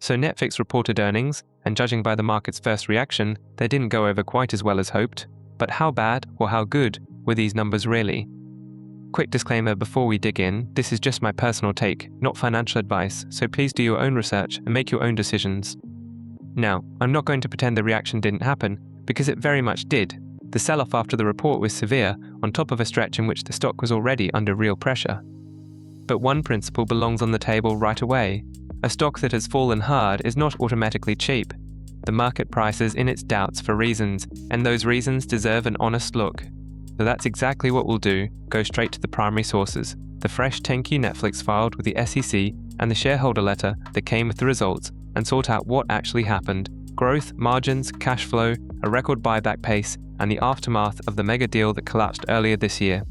So Netflix reported earnings, and judging by the market's first reaction, they didn't go over quite as well as hoped. But how bad or how good were these numbers really? Quick disclaimer before we dig in, this is just my personal take, not financial advice, so please do your own research and make your own decisions. Now, I'm not going to pretend the reaction didn't happen, because it very much did. The sell-off after the report was severe, on top of a stretch in which the stock was already under real pressure. But one principle belongs on the table right away. A stock that has fallen hard is not automatically cheap. The market prices in its doubts for reasons, and those reasons deserve an honest look. So that's exactly what we'll do, go straight to the primary sources, the fresh 10Q Netflix filed with the SEC and the shareholder letter that came with the results, and sort out what actually happened, growth, margins, cash flow, a record buyback pace, and the aftermath of the mega deal that collapsed earlier this year.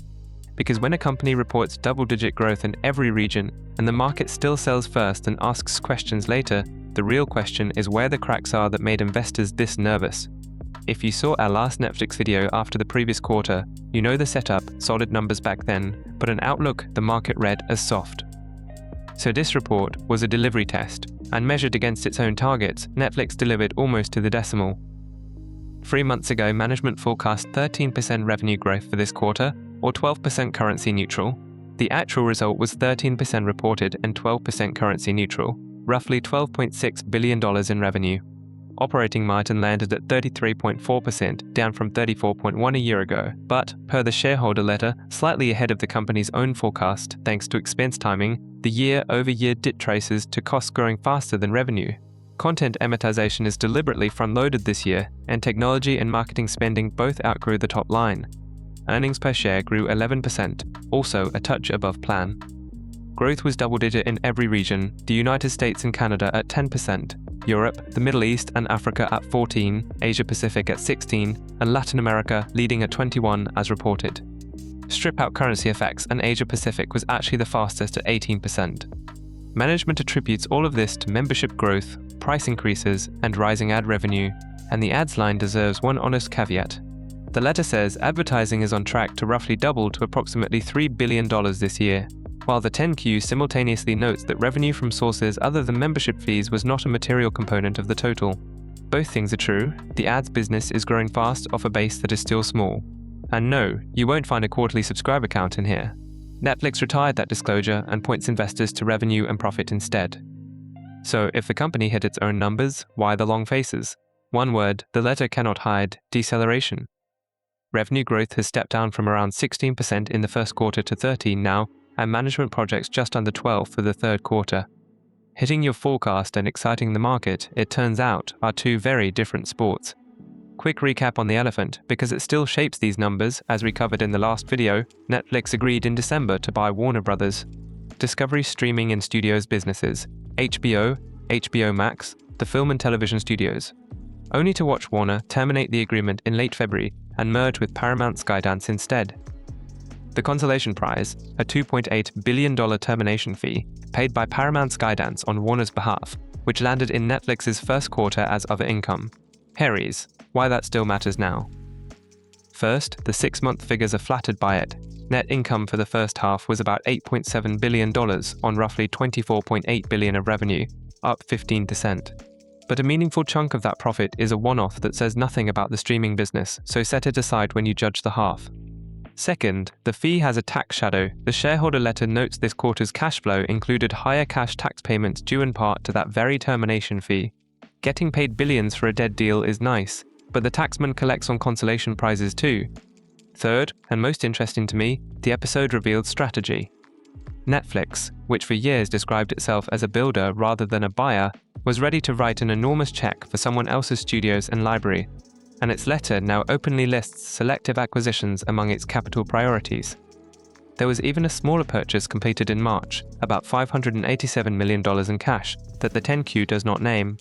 Because when a company reports double-digit growth in every region, and the market still sells first and asks questions later, the real question is where the cracks are that made investors this nervous. If you saw our last Netflix video after the previous quarter, you know the setup, solid numbers back then, but an outlook the market read as soft. So this report was a delivery test, and measured against its own targets, Netflix delivered almost to the decimal. 3 months ago, management forecast 13% revenue growth for this quarter, or 12% currency neutral. The actual result was 13% reported and 12% currency neutral, roughly $12.6 billion in revenue. Operating margin landed at 33.4%, down from 34.1% a year ago, but, per the shareholder letter, slightly ahead of the company's own forecast thanks to expense timing. The year-over-year dip traces to costs growing faster than revenue. Content amortization is deliberately front-loaded this year, and technology and marketing spending both outgrew the top line. Earnings per share grew 11%, also a touch above plan. Growth was double-digit in every region, the United States and Canada at 10%, Europe, the Middle East and Africa at 14%, Asia-Pacific at 16%, and Latin America leading at 21% as reported. Strip out currency effects and Asia-Pacific was actually the fastest at 18%. Management attributes all of this to membership growth, price increases, and rising ad revenue, and the ads line deserves one honest caveat. The letter says advertising is on track to roughly double to approximately $3 billion this year, while the 10Q simultaneously notes that revenue from sources other than membership fees was not a material component of the total. Both things are true. The ads business is growing fast off a base that is still small. And no, you won't find a quarterly subscriber count in here. Netflix retired that disclosure and points investors to revenue and profit instead. So if the company hit its own numbers, why the long faces? One word the letter cannot hide: deceleration. Revenue growth has stepped down from around 16% in the first quarter to 13% now, and management projects just under 12% for the third quarter. Hitting your forecast and exciting the market, it turns out, are two very different sports. Quick recap on the elephant, because it still shapes these numbers. As we covered in the last video, Netflix agreed in December to buy Warner Bros. Discovery streaming and studios businesses, HBO, HBO Max, the film and television studios, only to watch Warner terminate the agreement in late February and merge with Paramount Skydance instead. The consolation prize, a $2.8 billion termination fee, paid by Paramount Skydance on Warner's behalf, which landed in Netflix's first quarter as other income. Harry's, why that still matters now. First, the 6-month figures are flattered by it. Net income for the first half was about $8.7 billion on roughly $24.8 billion of revenue, up 15%. But a meaningful chunk of that profit is a one-off that says nothing about the streaming business, so set it aside when you judge the half. Second, the fee has a tax shadow. The shareholder letter notes this quarter's cash flow included higher cash tax payments due in part to that very termination fee. Getting paid billions for a dead deal is nice, but the taxman collects on consolation prizes too. Third, and most interesting to me, the episode revealed strategy. Netflix, which for years described itself as a builder rather than a buyer, was ready to write an enormous check for someone else's studios and library, and its letter now openly lists selective acquisitions among its capital priorities. There was even a smaller purchase completed in March, about $587 million in cash, that the 10Q does not name.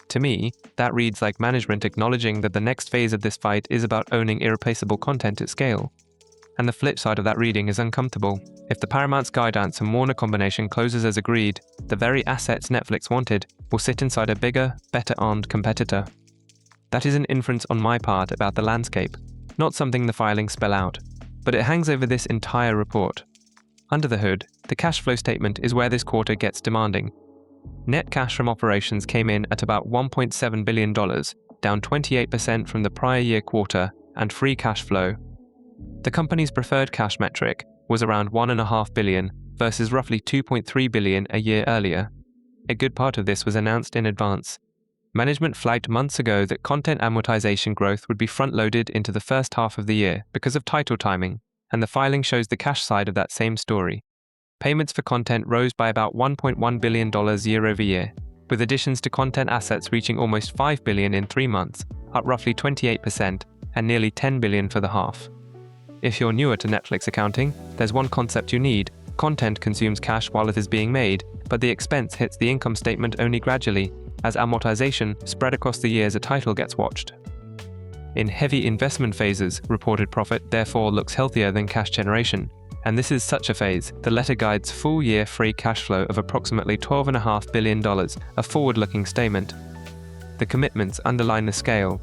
To me, that reads like management acknowledging that the next phase of this fight is about owning irreplaceable content at scale. And the flip side of that reading is uncomfortable. If the Paramount Skydance and Warner combination closes as agreed, the very assets Netflix wanted will sit inside a bigger, better-armed competitor. That is an inference on my part about the landscape, not something the filings spell out, but it hangs over this entire report. Under the hood, the cash flow statement is where this quarter gets demanding. Net cash from operations came in at about $1.7 billion, down 28% from the prior year quarter, and free cash flow. The company's preferred cash metric was around $1.5 billion versus roughly $2.3 billion a year earlier. A good part of this was announced in advance. Management flagged months ago that content amortization growth would be front-loaded into the first half of the year because of title timing, and the filing shows the cash side of that same story. Payments for content rose by about $1.1 billion year over year, with additions to content assets reaching almost $5 billion in 3 months, up roughly 28%, and nearly $10 billion for the half. If you're newer to Netflix accounting, there's one concept you need. Content consumes cash while it is being made, but the expense hits the income statement only gradually, as amortization spread across the years a title gets watched. In heavy investment phases, reported profit therefore looks healthier than cash generation, and this is such a phase. The letter guides full-year free cash flow of approximately $12.5 billion, a forward-looking statement. The commitments underline the scale.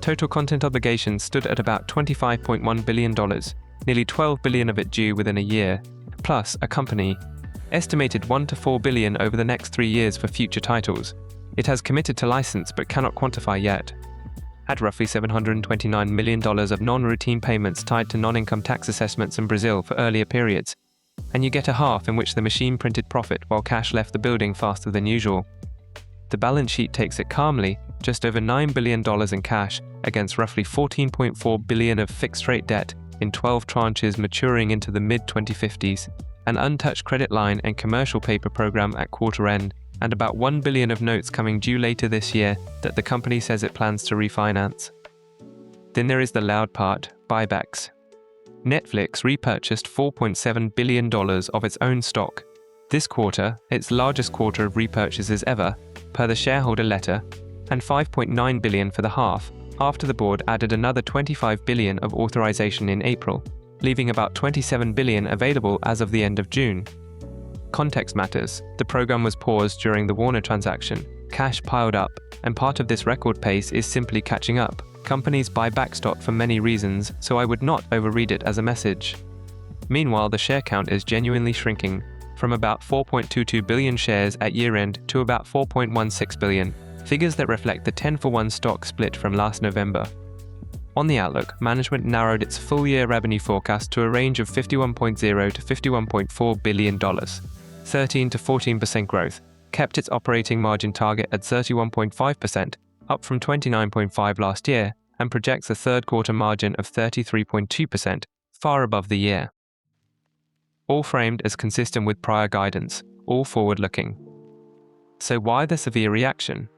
Total content obligations stood at about $25.1 billion, nearly $12 billion of it due within a year, plus a company estimated $1 to $4 billion over the next 3 years for future titles. It has committed to license but cannot quantify yet. Add roughly $729 million of non-routine payments tied to non-income tax assessments in Brazil for earlier periods, and you get a half in which the machine printed profit while cash left the building faster than usual. The balance sheet takes it calmly, just over $9 billion in cash against roughly $14.4 billion of fixed-rate debt in 12 tranches maturing into the mid-2050s, an untouched credit line and commercial paper program at quarter end, and about $1 billion of notes coming due later this year that the company says it plans to refinance. Then there is the loud part, buybacks. Netflix repurchased $4.7 billion of its own stock. This quarter, its largest quarter of repurchases ever, per the shareholder letter, and $5.9 billion for the half, after the board added another $25 billion of authorization in April, leaving about $27 billion available as of the end of June. Context matters. The program was paused during the Warner transaction. Cash piled up, and part of this record pace is simply catching up. Companies buy back stock for many reasons, so I would not overread it as a message. Meanwhile, the share count is genuinely shrinking, from about 4.22 billion shares at year-end to about 4.16 billion, figures that reflect the 10-for-1 stock split from last November. On the outlook, management narrowed its full-year revenue forecast to a range of $51.0 to $51.4 billion, 13 to 14% growth, kept its operating margin target at 31.5%, up from 29.5% last year, and projects a third-quarter margin of 33.2%, far above the year. All framed as consistent with prior guidance, all forward-looking. So why the severe reaction?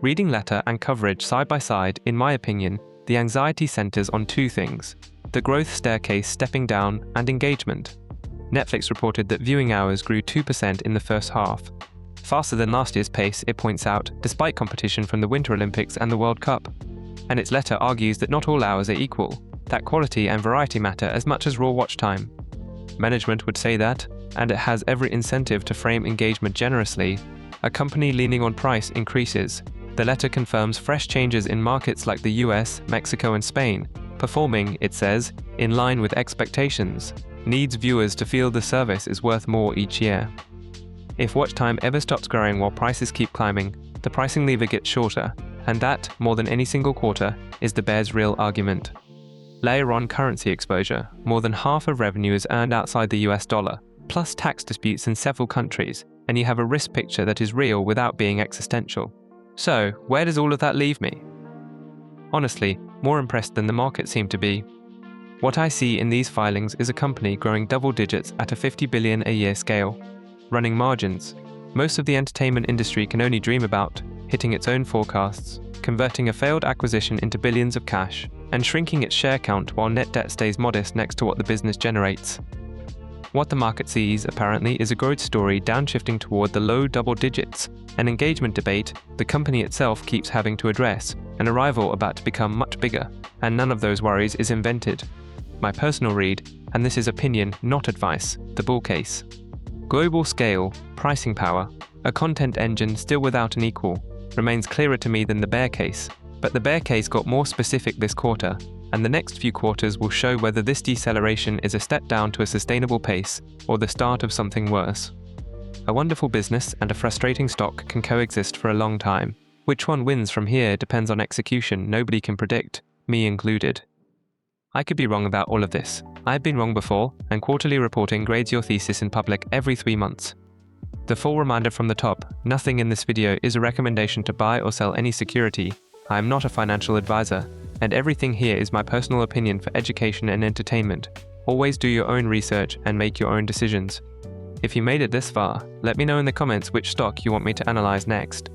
Reading letter and coverage side by side, in my opinion, the anxiety centers on 2 things: the growth staircase stepping down and engagement. Netflix reported that viewing hours grew 2% in the first half, faster than last year's pace, it points out, despite competition from the Winter Olympics and the World Cup. And its letter argues that not all hours are equal, that quality and variety matter as much as raw watch time. Management would say that, and it has every incentive to frame engagement generously. A company leaning on price increases. The letter confirms fresh changes in markets like the US, Mexico and Spain, performing, it says, in line with expectations, needs viewers to feel the service is worth more each year. If watch time ever stops growing while prices keep climbing, the pricing lever gets shorter, and that, more than any single quarter, is the bear's real argument. Layer on currency exposure. More than half of revenue is earned outside the US dollar, plus tax disputes in several countries, and you have a risk picture that is real without being existential. So, where does all of that leave me? Honestly, more impressed than the market seemed to be. What I see in these filings is a company growing double digits at a $50 billion a year scale, running margins most of the entertainment industry can only dream about, hitting its own forecasts, converting a failed acquisition into billions of cash, and shrinking its share count while net debt stays modest next to what the business generates. What the market sees, apparently, is a growth story downshifting toward the low double digits, an engagement debate the company itself keeps having to address, an arrival about to become much bigger, and none of those worries is invented. My personal read, and this is opinion, not advice, the bull case. Global scale, pricing power, a content engine still without an equal, remains clearer to me than the bear case, but the bear case got more specific this quarter, and the next few quarters will show whether this deceleration is a step down to a sustainable pace or the start of something worse. A wonderful business and a frustrating stock can coexist for a long time. Which one wins from here depends on execution nobody can predict, me included. I could be wrong about all of this. I've been wrong before, and quarterly reporting grades your thesis in public every 3 months. The full reminder from the top, nothing in this video is a recommendation to buy or sell any security. I am not a financial advisor, and everything here is my personal opinion for education and entertainment. Always do your own research and make your own decisions. If you made it this far, let me know in the comments which stock you want me to analyze next.